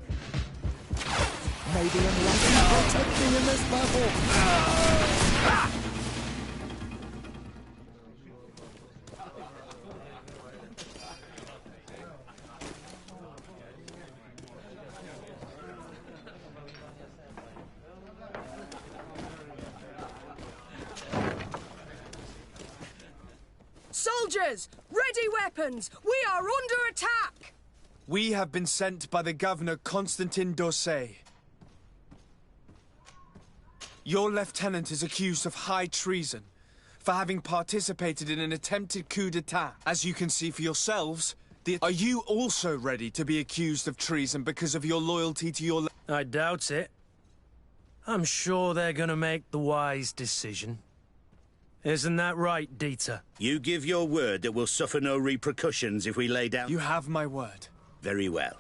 Maybe enlightenment will protect me in this battle. Soldiers! Ready weapons! We are under attack! We have been sent by the Governor Constantin d'Orsay. Your lieutenant is accused of high treason. for having participated in an attempted coup d'etat. As you can see for yourselves, are you also ready to be accused of treason because of your loyalty to your... I doubt it. I'm sure they're gonna make the wise decision. Isn't that right, Dieter? You give your word that we'll suffer no repercussions if we lay down... You have my word. Very well.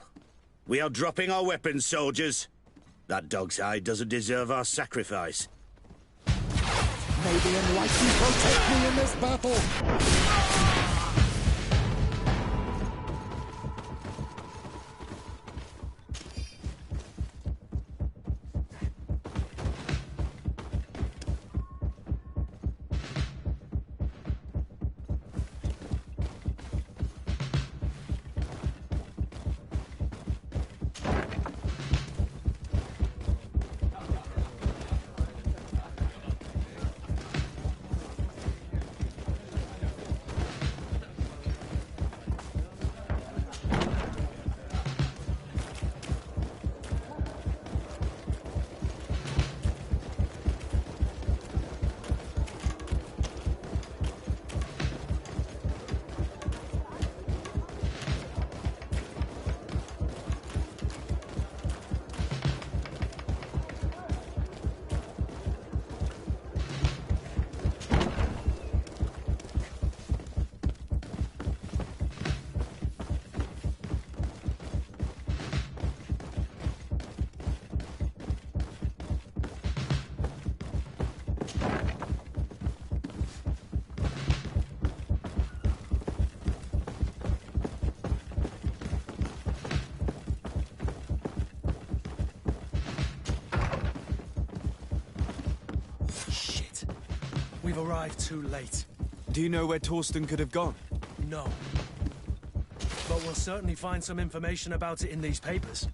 We are dropping our weapons, soldiers. That dog's hide doesn't deserve our sacrifice. May the Enlightened protect me in this battle! We've arrived too late. Do you know where Torsten could have gone? No. But we'll certainly find some information about it in these papers.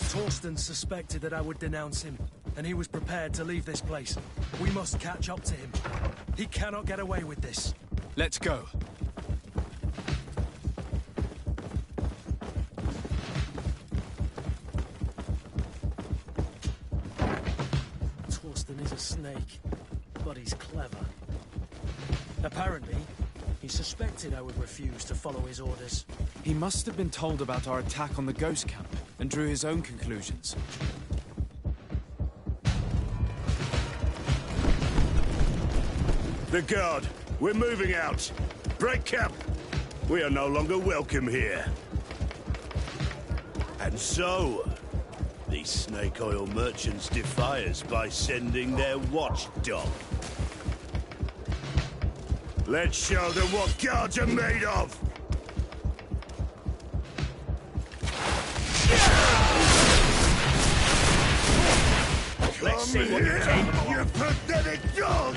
Torsten suspected that I would denounce him, and he was prepared to leave this place. We must catch up to him. He cannot get away with this. Let's go. Torsten is a snake, but he's clever. Apparently, he suspected I would refuse to follow his orders. He must have been told about our attack on the ghost camp and drew his own conclusions. The guard, we're moving out. Break camp. We are no longer welcome here. And so, these snake oil merchants defy us by sending their watchdog. Let's show them what guards are made of! Let's see what you're capable of. You pathetic dog!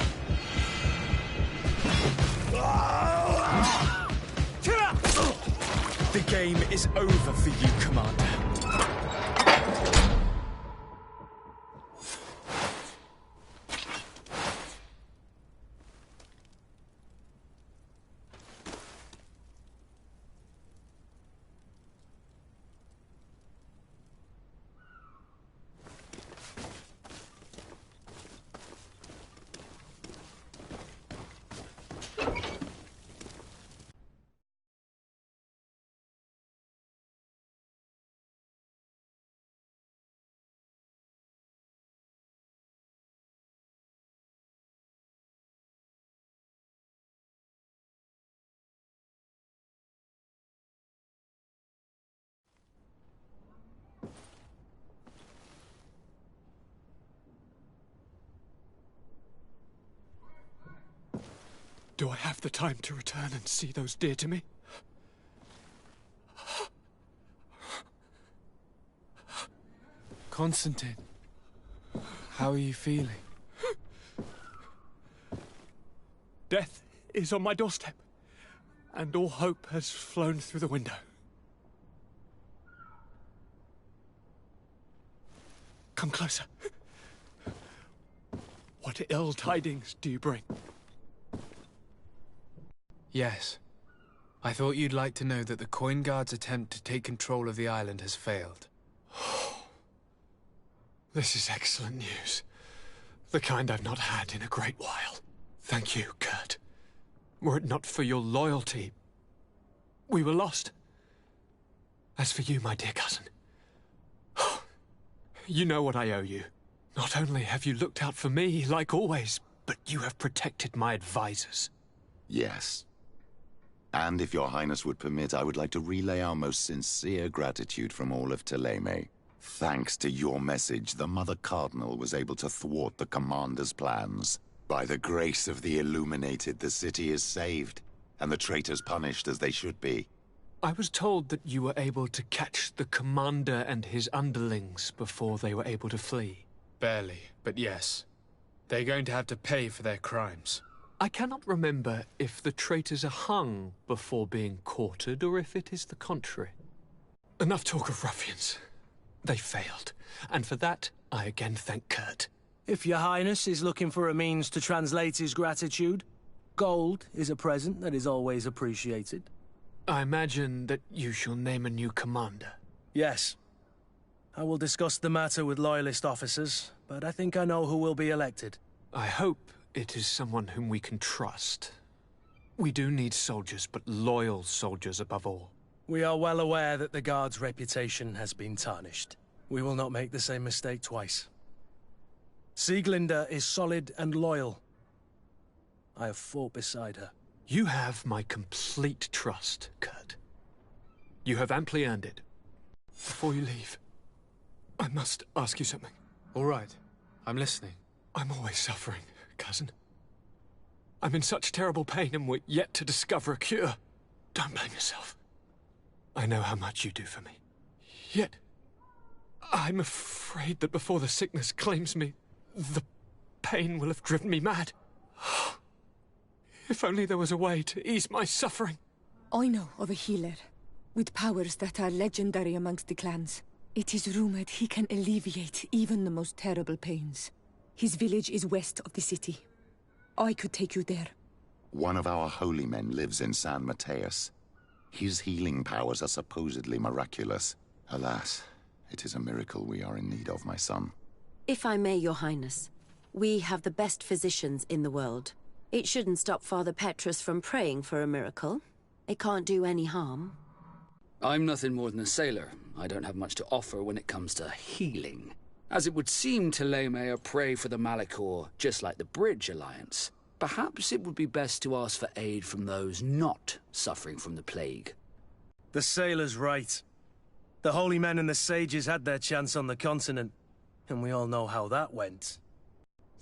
The game is over for you, Commander. Do I have the time to return and see those dear to me? Constantine, how are you feeling? Death is on my doorstep, and all hope has flown through the window. Come closer. What ill tidings do you bring? Yes. I thought you'd like to know that the Coin Guard's attempt to take control of the island has failed. This is excellent news. The kind I've not had in a great while. Thank you, Kurt. Were it not for your loyalty, we were lost. As for you, my dear cousin, you know what I owe you. Not only have you looked out for me, like always, but you have protected my advisors. Yes. And if your highness would permit, I would like to relay our most sincere gratitude from all of Thélème. Thanks to your message, the Mother Cardinal was able to thwart the Commander's plans. By the grace of the Illuminated, the city is saved, and the traitors punished as they should be. I was told that you were able to catch the Commander and his underlings before they were able to flee. Barely, but yes. They're going to have to pay for their crimes. I cannot remember if the traitors are hung before being quartered, or if it is the contrary. Enough talk of ruffians. They failed, and for that, I again thank Kurt. If your highness is looking for a means to translate his gratitude, gold is a present that is always appreciated. I imagine that you shall name a new commander. Yes. I will discuss the matter with loyalist officers, but I think I know who will be elected. I hope it is someone whom we can trust. We do need soldiers, but loyal soldiers above all. We are well aware that the Guard's reputation has been tarnished. We will not make the same mistake twice. Sieglinde is solid and loyal. I have fought beside her. You have my complete trust, Kurt. You have amply earned it. Before you leave, I must ask you something. All right. I'm listening. I'm always suffering, cousin. I'm in such terrible pain and we're yet to discover a cure. Don't blame yourself. I know how much you do for me. Yet, I'm afraid that before the sickness claims me, the pain will have driven me mad. If only there was a way to ease my suffering. I know of a healer, with powers that are legendary amongst the clans. It is rumored he can alleviate even the most terrible pains. His village is west of the city. I could take you there. One of our holy men lives in San Mateus. His healing powers are supposedly miraculous. Alas, it is a miracle we are in need of, my son. If I may, your highness, we have the best physicians in the world. It shouldn't stop Father Petrus from praying for a miracle. It can't do any harm. I'm nothing more than a sailor. I don't have much to offer when it comes to healing. As it would seem Thélème are prey for the Malachor, just like the Bridge Alliance. Perhaps it would be best to ask for aid from those not suffering from the plague. The sailor's right. The holy men and the sages had their chance on the continent, and we all know how that went.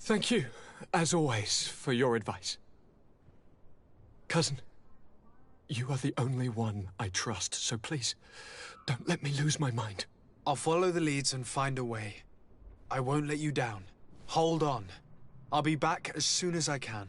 Thank you, as always, for your advice. Cousin, you are the only one I trust, so please, don't let me lose my mind. I'll follow the leads and find a way. I won't let you down. Hold on. I'll be back as soon as I can.